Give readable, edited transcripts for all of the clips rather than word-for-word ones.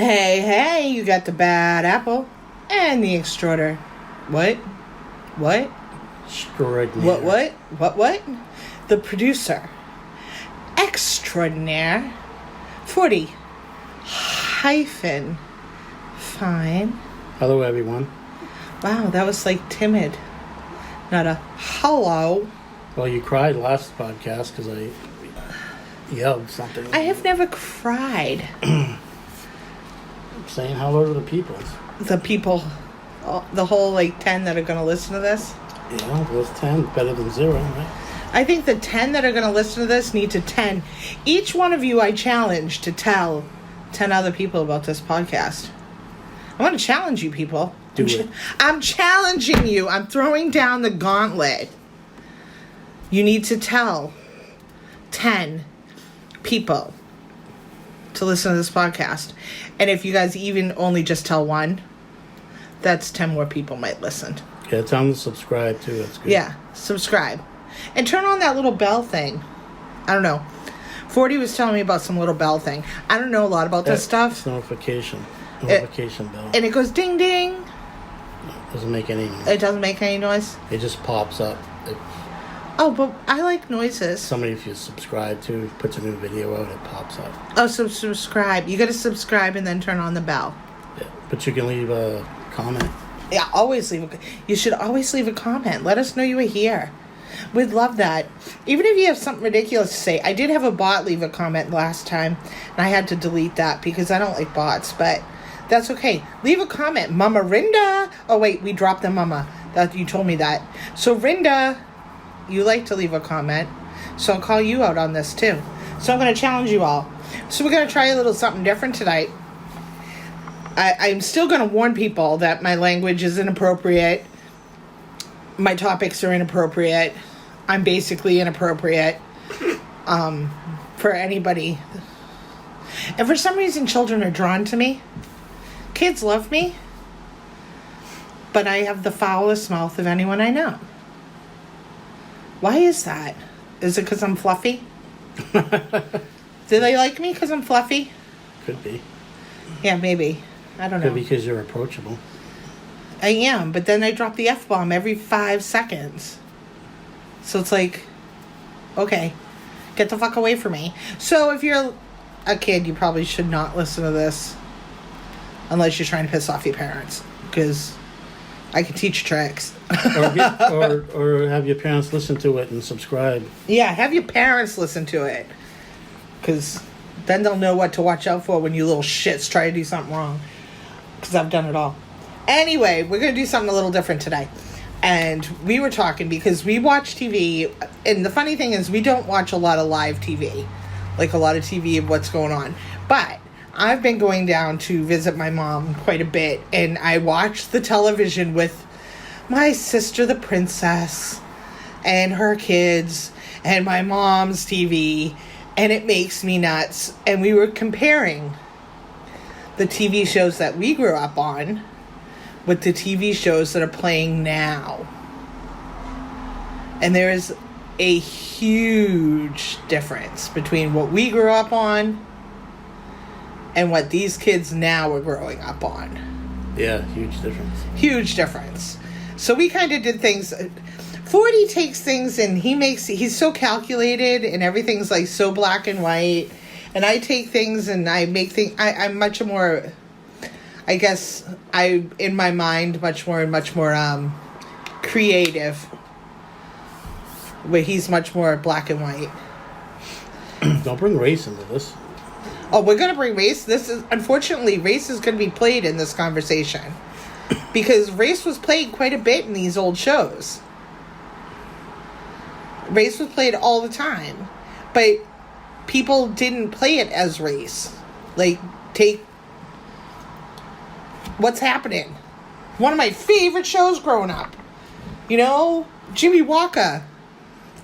Hey, you got the bad apple and the extraordinary. What? Extraordinary. What? The producer. Extraordinaire. 40. Hyphen. Fine. Hello, everyone. Wow, that was like timid. Not a hello. Well, you cried last podcast because I yelled something. I have never cried. I'm saying hello to the people. The people, the whole 10 that are going to listen to this. Yeah, well, it's 10 better than 0, right? I think the 10 that are going to listen to this need to 10. Each one of you I challenge to tell 10 other people about this podcast. I want to challenge you people. Do it. I'm challenging you. I'm throwing down the gauntlet. You need to tell 10 people to listen to this podcast. And if you guys even only just tell one, that's 10 more people might listen. Yeah, tell them to subscribe too. That's good. Yeah, subscribe. And turn on that little bell thing. I don't know. 40 was telling me about some little bell thing. I don't know a lot about this stuff. It's notification bell. And it goes ding ding. It doesn't make any noise. It doesn't make any noise? It just pops up. Oh, but I like noises. Somebody, if you subscribe to, puts a new video out, it pops up. Oh, so subscribe. You got to subscribe and then turn on the bell. Yeah, but you can leave a comment. Yeah, you should always leave a comment. Let us know you were here. We'd love that. Even if you have something ridiculous to say. I did have a bot leave a comment last time, and I had to delete that because I don't like bots, but that's okay. Leave a comment. Mama Rinda. Oh, wait, we dropped the mama. You told me that. So, Rinda, you like to leave a comment, so I'll call you out on this, too. So, I'm going to challenge you all. So, we're going to try a little something different tonight. I'm still going to warn people that my language is inappropriate. My topics are inappropriate. I'm basically inappropriate for anybody. And for some reason, children are drawn to me. Kids love me. But I have the foulest mouth of anyone I know. Why is that? Is it because I'm fluffy? Do they like me because I'm fluffy? Could be. Yeah, maybe. I don't know. Could be because you're approachable. I am, but then I drop the F-bomb every 5 seconds. So it's like, okay, get the fuck away from me. So if you're a kid, you probably should not listen to this unless you're trying to piss off your parents, because I can teach tricks. or have your parents listen to it and subscribe. Yeah, have your parents listen to it, because then they'll know what to watch out for when you little shits try to do something wrong, because I've done it all. Anyway, we're going to do something a little different today. And we were talking because we watch TV. And the funny thing is we don't watch a lot of live TV. Like a lot of TV of what's going on. But I've been going down to visit my mom quite a bit. And I watch the television with my sister, the princess, and her kids, and my mom's TV. And it makes me nuts. And we were comparing the TV shows that we grew up on with the TV shows that are playing now. And there is a huge difference between what we grew up on and what these kids now are growing up on. Yeah, huge difference. Huge difference. So we kind of did things. 40 takes things and he's so calculated and everything's like so black and white. And I take things and I make things. I'm much more, I guess, in my mind, much more creative, where he's much more black and white. Don't bring race into this. Oh, we're going to bring race? Unfortunately, race is going to be played in this conversation. Because race was played quite a bit in these old shows. Race was played all the time. But people didn't play it as race. Like, take What's Happening. One of my favorite shows growing up. You know, Jimmy Walker.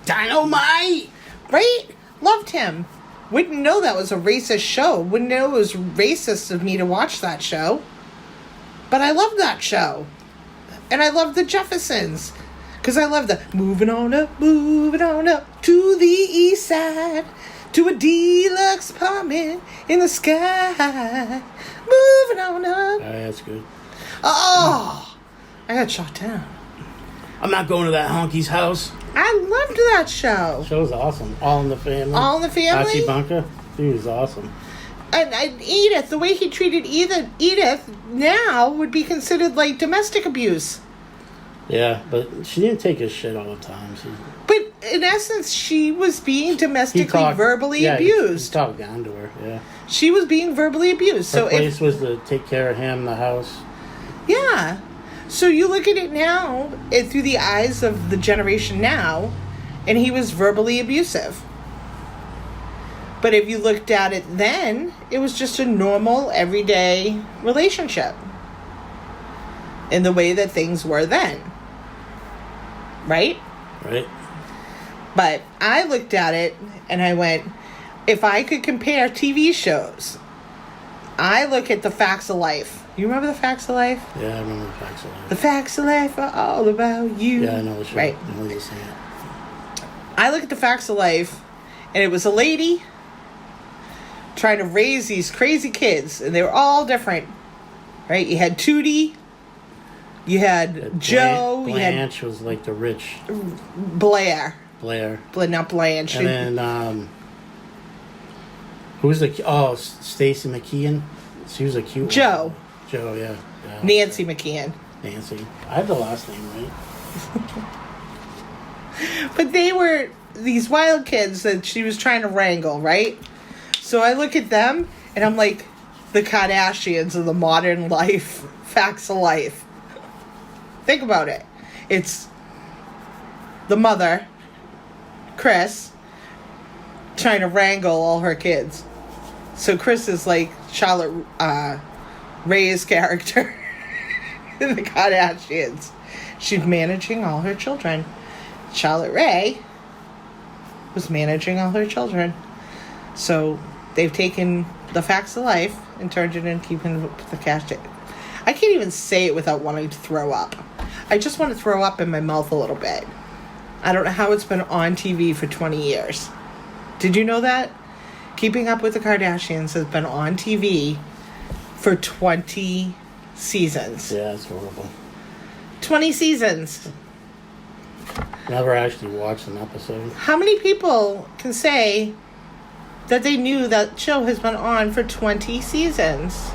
Dynamite! Right? Loved him. Wouldn't know that was a racist show. Wouldn't know it was racist of me to watch that show. But I loved that show. And I loved the Jeffersons. Because I love the moving on up to the east side. To a deluxe apartment in the sky. down. That's good. Oh, I got shot down. I'm not going to that honky's house. I loved that show. Show's awesome. All in the Family. All in the Family? Archie Bunker. Dude, he's awesome. And Edith, the way he treated Edith now would be considered like domestic abuse. Yeah, but she didn't take his shit all the time. But in essence, she was being domestically, verbally abused. He talked down to her, yeah. She was being verbally abused. Her place was to take care of him, the house. Yeah. So you look at it now, through the eyes of the generation now, and he was verbally abusive. But if you looked at it then, it was just a normal, everyday relationship. In the way that things were then. Right? Right. But I looked at it and I went, if I could compare TV shows, I look at The Facts of Life. You remember The Facts of Life? Yeah, I remember The Facts of Life. The Facts of Life are all about you. Yeah, I know the show. Right. I know you're saying it. I look at The Facts of Life, and it was a lady trying to raise these crazy kids, and they were all different. Right? You had Tootie. You had Joe. Blanche was like the rich. Blair. Not Blanche. And then, who's the... Oh, Stacey McKeon. She was a cute Joe. one. Joe, yeah. Nancy McKeon. Nancy. I had the last name right. But they were these wild kids that she was trying to wrangle, right? So I look at them, and I'm like, the Kardashians of the modern life. Facts of Life. Think about it. It's the mother, Chris, trying to wrangle all her kids. So Chris is like Charlotte Ray's character in the Kardashians. She's managing all her children. Charlotte Ray was managing all her children. So they've taken The Facts of Life and turned it into Keeping the Cash. I can't even say it without wanting to throw up. I just want to throw up in my mouth a little bit. I don't know how it's been on TV for 20 years. Did you know that? Keeping Up with the Kardashians has been on TV for 20 seasons. Yeah, it's horrible. 20 seasons. Never actually watched an episode. How many people can say that they knew that show has been on for 20 seasons?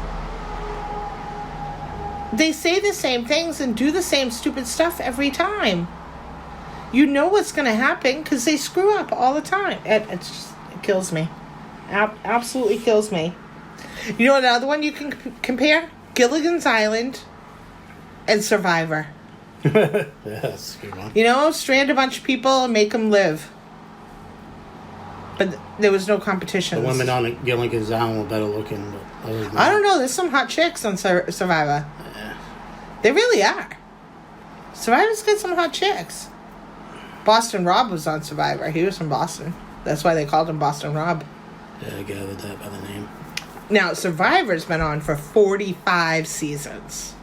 They say the same things and do the same stupid stuff every time. You know what's going to happen because they screw up all the time. It kills me. Absolutely kills me. You know another one you can compare? Gilligan's Island and Survivor. Yeah, that's a good one. You know, strand a bunch of people and make them live. But there was no competition. The women on Gilligan's Island were better looking. But other than I don't know. There's some hot chicks on Survivor. Yeah. They really are. Survivor's got some hot chicks. Boston Rob was on Survivor. He was from Boston. That's why they called him Boston Rob. Yeah, I gathered that by the name. Now, Survivor's been on for 45 seasons.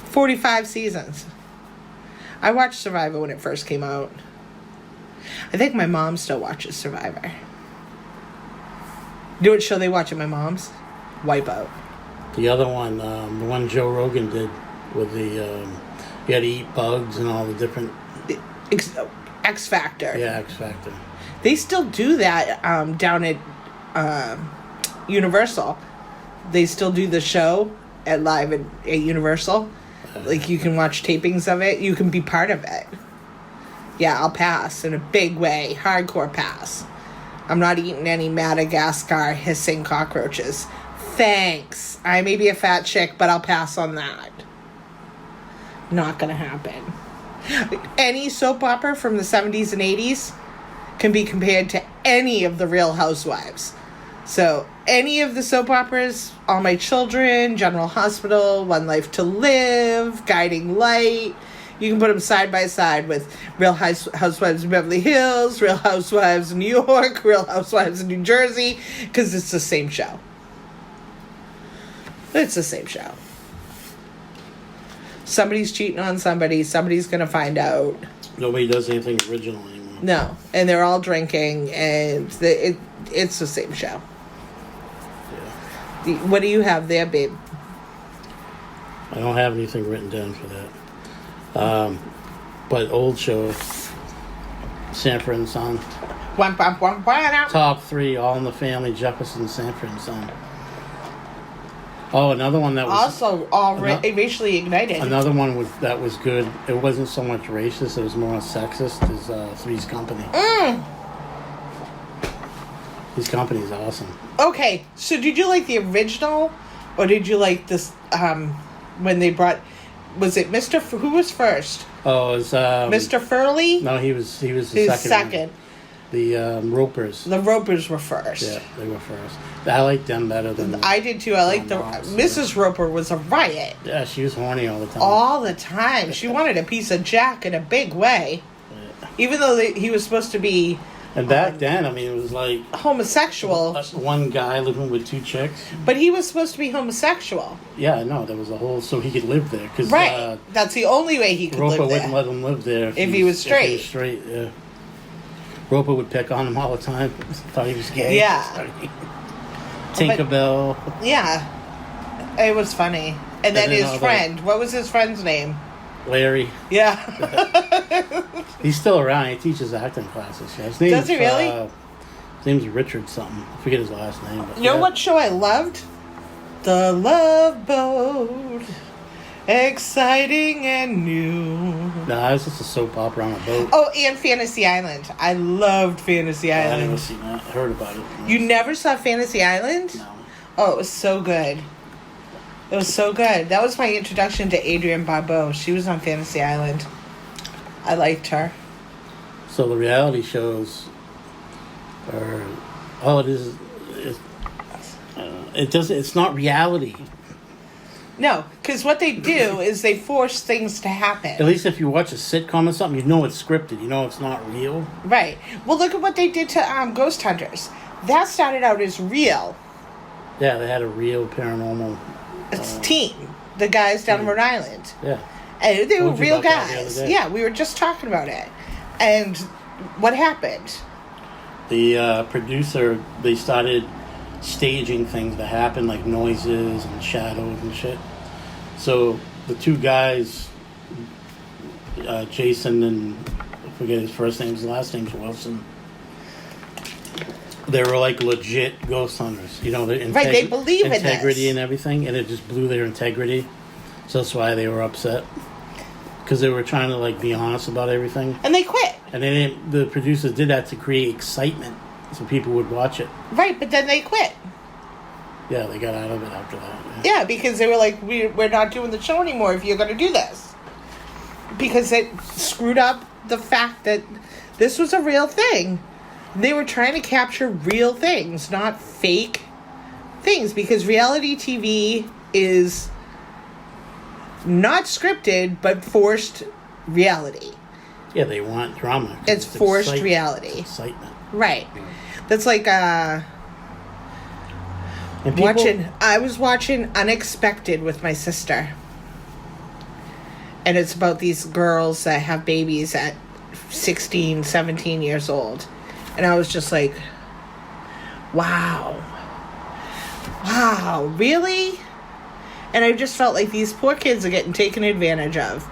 45 seasons. I watched Survivor when it first came out. I think my mom still watches Survivor. You know what show they watch at my mom's? Wipeout. The other one, the one Joe Rogan did with the, you had to eat bugs and all the different... X Factor. Yeah, X Factor. They still do that down at Universal. They still do the show at live at Universal. Like, you can watch tapings of it. You can be part of it. Yeah, I'll pass in a big way. Hardcore pass. I'm not eating any Madagascar hissing cockroaches. Thanks. I may be a fat chick, but I'll pass on that. Not gonna happen. Any soap opera from the 70s and 80s can be compared to any of the Real Housewives. So, any of the soap operas, All My Children, General Hospital, One Life to Live, Guiding Light, you can put them side by side with Real Housewives of Beverly Hills, Real Housewives of New York, Real Housewives of New Jersey, because it's the same show. It's the same show. Somebody's cheating on somebody. Somebody's going to find out. Nobody does anything original anymore. No. And they're all drinking, and it's the same show. Yeah. What do you have there, babe? I don't have anything written down for that. But old show, Sanford and Son. Top 3, All in the Family, Jefferson, Sanford and Son. Oh, another one that was also all racially ignited. Another one that was good. It wasn't so much racist; it was more sexist. Is Three's Company. Three's Company is awesome. Okay, so did you like the original, or did you like this? When they brought, was it Mr. Who was first? Oh, it was Mr. Furley. No, he was the second. The Ropers. The Ropers were first. Yeah, they were first. I liked them better than. I did too. I liked Mrs. Roper was a riot. Yeah, she was horny all the time. All the time, she wanted a piece of Jack in a big way. Yeah. Even though he was supposed to be. And back then, I mean, it was like homosexual. One guy living with 2 chicks. But he was supposed to be homosexual. Yeah, I know. There was a whole so he could live there. Cause, right. That's the only way he could live there. Roper wouldn't let him live there if he was straight. If he was straight, yeah. Roper would pick on him all the time. Thought he was gay. Yeah. Tinkerbell. Yeah. It was funny. And then his friend. What was his friend's name? Larry. Yeah. He's still around. He teaches acting classes. Yeah. Does he really? His name's Richard something. I forget his last name. But you know what show I loved? The Love Boat. Exciting and new. Nah, it was just a soap opera on a boat. Oh, and Fantasy Island. I loved Fantasy Island. I never seen that. I heard about it. You never saw Fantasy Island? No. Oh, it was so good. It was so good. That was my introduction to Adrienne Barbeau. She was on Fantasy Island. I liked her. So the reality shows are... Oh, it is... It's not reality. No, because what they do is they force things to happen. At least if you watch a sitcom or something, you know it's scripted. You know it's not real. Right. Well, look at what they did to Ghost Hunters. That started out as real. Yeah, they had a real paranormal... team. The guys down in Rhode Island. Yeah. And they were real guys. Yeah, we were just talking about it. And what happened? The producer, they started staging things that happen, like noises and shadows and shit. So the 2 guys, Jason and I forget his first name, his last name's Wilson. They were like legit ghost hunters, you know. Right, they believe in integrity and everything, and it just blew their integrity. So that's why they were upset, because they were trying to like be honest about everything. And they quit. And the producers did that to create excitement, so people would watch it. Right, but then they quit. Yeah, they got out of it after that. Yeah, because they were like, we're not doing the show anymore if you're going to do this. Because it screwed up the fact that this was a real thing. They were trying to capture real things, not fake things. Because reality TV is not scripted, but forced reality. Yeah, they want drama. It's forced reality. It's excitement. Right. That's like I was watching Unexpected with my sister. And it's about these girls that have babies at 16, 17 years old. And I was just like, wow, really? And I just felt like these poor kids are getting taken advantage of.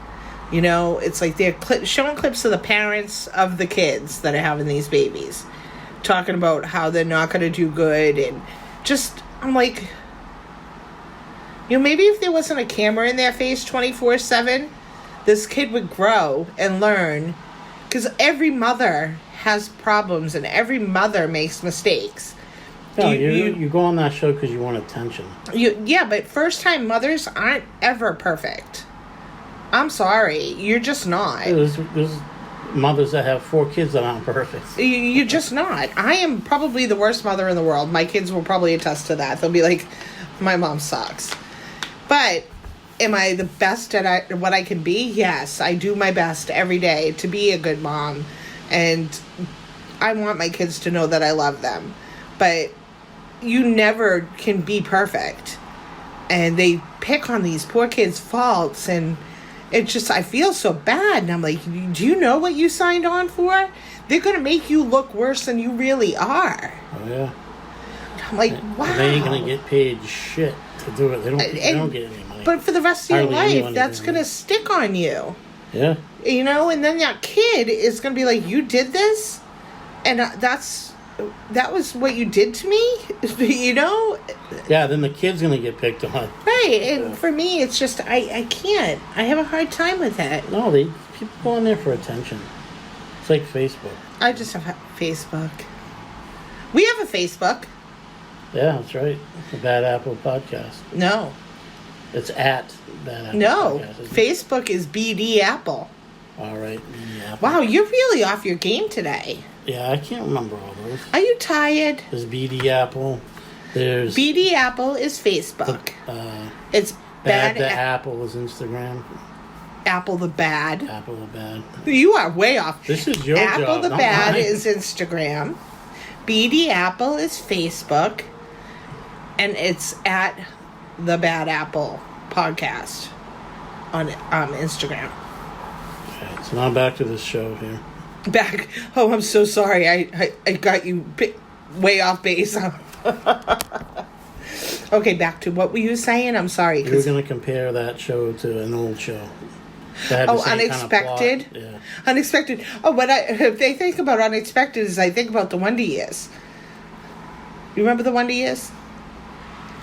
You know, it's like they're showing clips of the parents of the kids that are having these babies. Talking about how they're not going to do good. And just, I'm like, you know, maybe if there wasn't a camera in their face 24/7, this kid would grow and learn. Because every mother has problems and every mother makes mistakes. No, you go on that show because you want attention. Yeah, but first-time mothers aren't ever perfect. I'm sorry. You're just not. There's mothers that have 4 kids that aren't perfect. You're just not. I am probably the worst mother in the world. My kids will probably attest to that. They'll be like, my mom sucks. But am I the best at what I can be? Yes, I do my best every day to be a good mom. And I want my kids to know that I love them. But you never can be perfect. And they pick on these poor kids' faults. And it's just, I feel so bad. And I'm like, do you know what you signed on for? They're going to make you look worse than you really are. Oh, yeah. I'm like, wow. And they ain't going to get paid shit to do it. They don't get any money. But for the rest of your Hardly life, that's going to stick on you. Yeah. You know, and then that kid is going to be like, you did this? And that was what you did to me? You know? Yeah, then the kid's going to get picked on. Right, and for me, it's just, I can't. I have a hard time with that. No, people go on there for attention. It's like Facebook. I just have Facebook. We have a Facebook. Yeah, that's right. The Bad Apple Podcast. No. It's at Bad Apple No. Podcast. Facebook is BD Apple. All right. BD Apple. Wow, you're really off your game today. Yeah, I can't remember all those. Are you tired? There's BD Apple. There's... BD Apple is Facebook. It's Bad the Apple is Instagram. Apple the Bad. Apple the Bad. You are way off. This is your Apple job, the not Bad mine. is Instagram. BD Apple is Facebook. And it's at the Bad Apple Podcast on Instagram. Okay, so now back to this show here. Back. Oh, I'm so sorry. I got you way off base. Okay, back to what were you saying? I'm sorry. You were going to compare that show to an old show. Oh, Unexpected? Kind of plot. Yeah. Unexpected. Oh, but if they think about Unexpected, is I think about the Wonder Years. You remember the Wonder Years?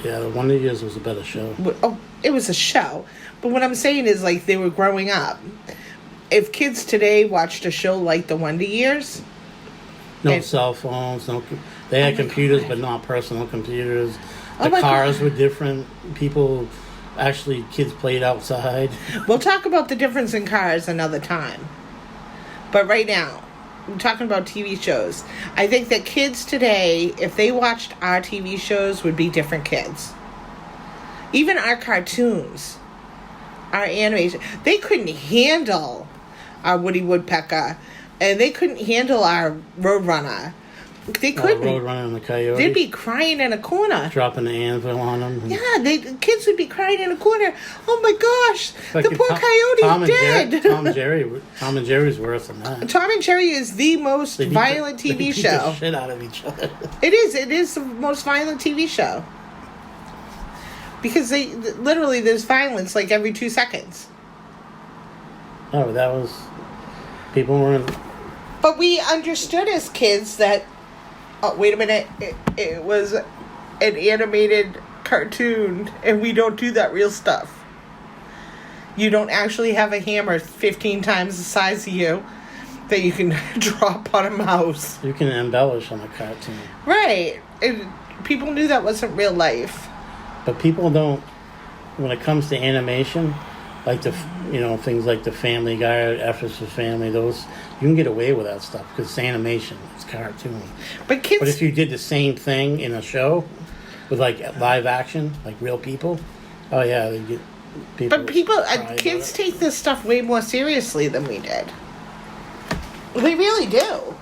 Yeah, the Wonder Years was a better show. Oh, it was a show. But what I'm saying is, like, they were growing up. If kids today watched a show like the Wonder Years... No cell phones. They had computers, God. but not personal computers. Oh The my cars God. were different. Kids played outside. We'll talk about the difference in cars another time. But right now, I'm talking about TV shows. I think that kids today, if they watched our TV shows, would be different kids. Even our cartoons, our animation, they couldn't handle our Woody Woodpecker, and they couldn't handle our Roadrunner. They couldn't. Roadrunner and the Coyote. They'd be crying in a corner. Dropping the anvil on them. Yeah, kids would be crying in a corner. Oh my gosh, Like the poor coyote's dead. Tom and Jerry's worse than that. Tom and Jerry is the most violent They TV beat show. the shit out of each other. It is the most violent TV show. Because literally there's violence like every 2 seconds. No, that was... People weren't... But we understood as kids that... Oh, wait a minute. It was an animated cartoon, and we don't do that real stuff. You don't actually have a hammer 15 times the size of you that you can drop on a mouse. You can embellish on a cartoon. Right. And people knew that wasn't real life. But people don't... When it comes to animation, like things like the Family Guy, Efforts for Family, those... You can get away with that stuff because it's animation. It's cartoon. But kids... But if you did the same thing in a show with, like, live action, like real people, oh, yeah, they get... But kids take this stuff way more seriously than we did. They really do.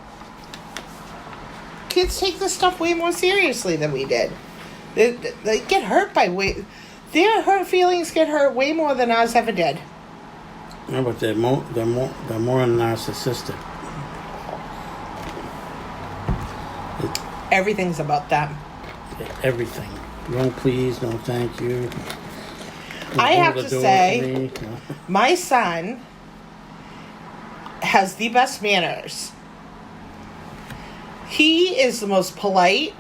Kids take this stuff way more seriously than we did. They get hurt by their hurt feelings get hurt way more than ours ever did. No, but they're more narcissistic. Everything's about them. Everything. No please, no thank you. I have to say, my son has the best manners. He is the most polite,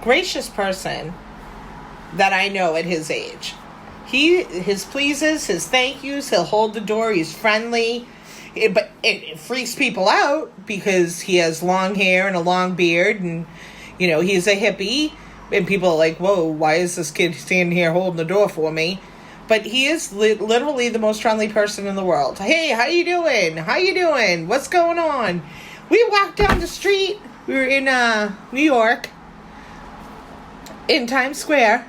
gracious person that I know at his age. His pleases, his thank yous, he'll hold the door, he's friendly. But it freaks people out because he has long hair and a long beard and, he's a hippie. And people are like, whoa, why is this kid standing here holding the door for me? But he is literally the most friendly person in the world. Hey, how you doing? How you doing? What's going on? We walked down the street. We were in New York, in Times Square.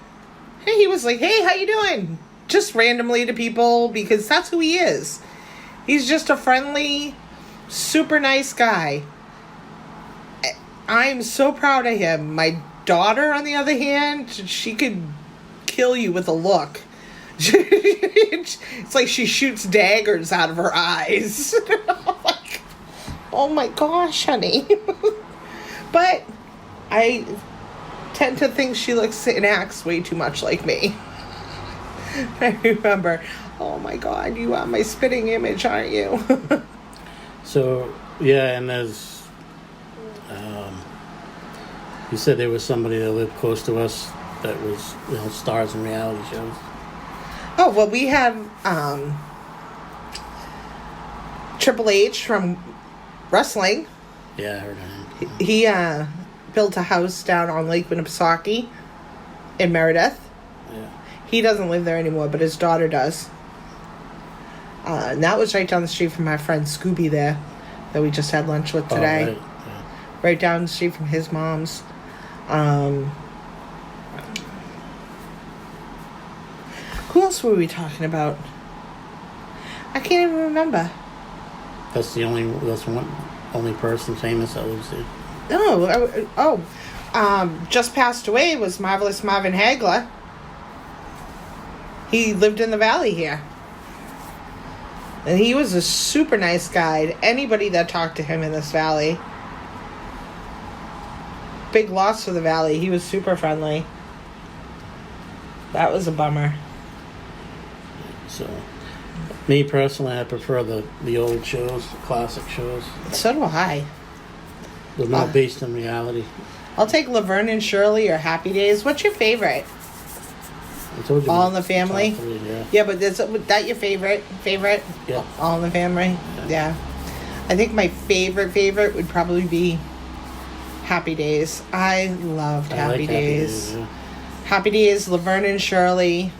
And he was like, hey, how you doing? Just randomly to people because that's who he is. He's just a friendly, super nice guy. I'm so proud of him. My daughter, on the other hand, she could kill you with a look. It's like she shoots daggers out of her eyes. Like, oh my gosh, honey. But tend to think she looks and acts way too much like me. I remember, oh my God, you are my spitting image, aren't you? So, yeah, and there's, you said there was somebody that lived close to us that was, stars in reality shows. Oh, well, we have Triple H from wrestling. Yeah, I heard of him. He built a house down on Lake Winnipesaukee in Meredith. Yeah. He doesn't live there anymore, but his daughter does. And that was right down the street from our friend Scooby there, that we just had lunch with today. Oh, right. Yeah. Right down the street from his mom's. Who else were we talking about? I can't even remember. That's one only person famous that lives there. Just passed away was Marvelous Marvin Hagler. He lived in the valley here. And he was a super nice guy. Anybody that talked to him in this valley. Big loss for the valley. He was super friendly. That was a bummer. So, me personally, I prefer the old shows, the classic shows. So do I. They're not based in reality. I'll take Laverne and Shirley or Happy Days. What's your favorite? I told you All in the Family? Top 3, yeah. Yeah, but is that your favorite? Yeah. All in the Family? Yeah. I think my favorite would probably be Happy Days. I loved Happy Days. Yeah. Happy Days, Laverne and Shirley.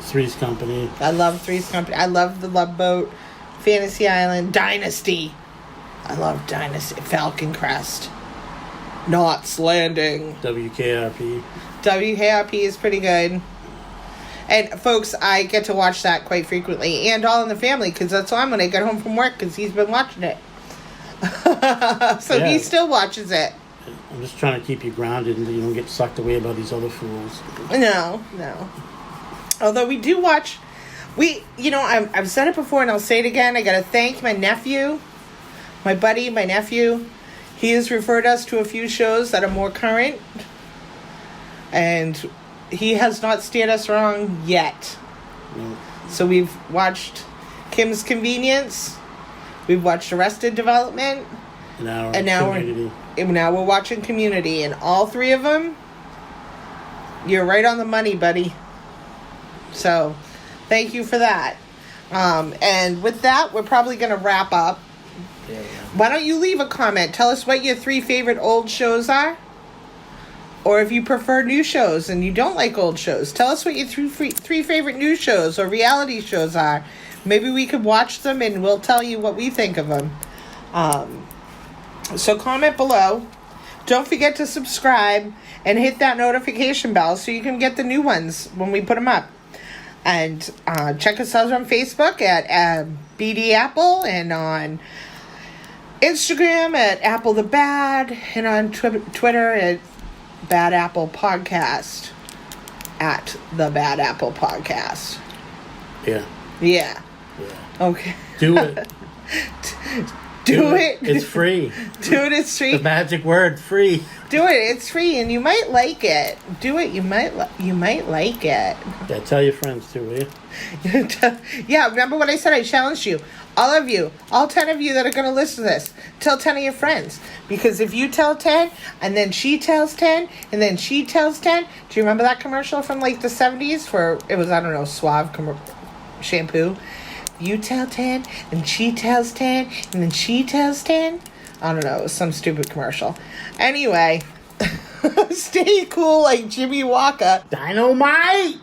Three's Company. I love Three's Company. I love The Love Boat, Fantasy Island, Dynasty. I love Dynasty. Falcon Crest. Knots Landing. WKRP. WKRP is pretty good. And folks, I get to watch that quite frequently. And All in the Family, because that's why I'm when I get home from work, because he's been watching it. So he still watches it. I'm just trying to keep you grounded and you don't get sucked away by these other fools. No. Although we do watch, I've said it before and I'll say it again. I got to thank my nephew, my buddy, my nephew. He has referred us to a few shows that are more current. And he has not steered us wrong yet. No. So we've watched Kim's Convenience. We've watched Arrested Development. And now we're watching Community. And all three of them, you're right on the money, buddy. So, thank you for that. And with that, we're probably going to wrap up. Yeah. Why don't you leave a comment? Tell us what your 3 favorite old shows are. Or if you prefer new shows and you don't like old shows, tell us what your 3 favorite new shows or reality shows are. Maybe we could watch them and we'll tell you what we think of them. So comment below. Don't forget to subscribe and hit that notification bell so you can get the new ones when we put them up. And check us out on Facebook at BD Apple and on Instagram at Apple the Bad and on Twitter at Bad Apple Podcast. At the Bad Apple Podcast. Yeah. Yeah. Okay. Do it. Do it. It's free. Do it. It's free. The magic word, free. Do it. It's free, and you might like it. Do it. You might like it. Yeah, tell your friends too, will you? Yeah. Remember what I said? I challenged you, all of you, all 10 of you that are going to listen to this. Tell 10 of your friends, because if you tell 10, and then she tells 10, and then she tells 10. Do you remember that commercial from like the 70s where it was Suave shampoo? You tell 10, and she tells 10, and then she tells 10. I don't know. It was some stupid commercial. Anyway, stay cool like Jimmy Walker. Dynamite!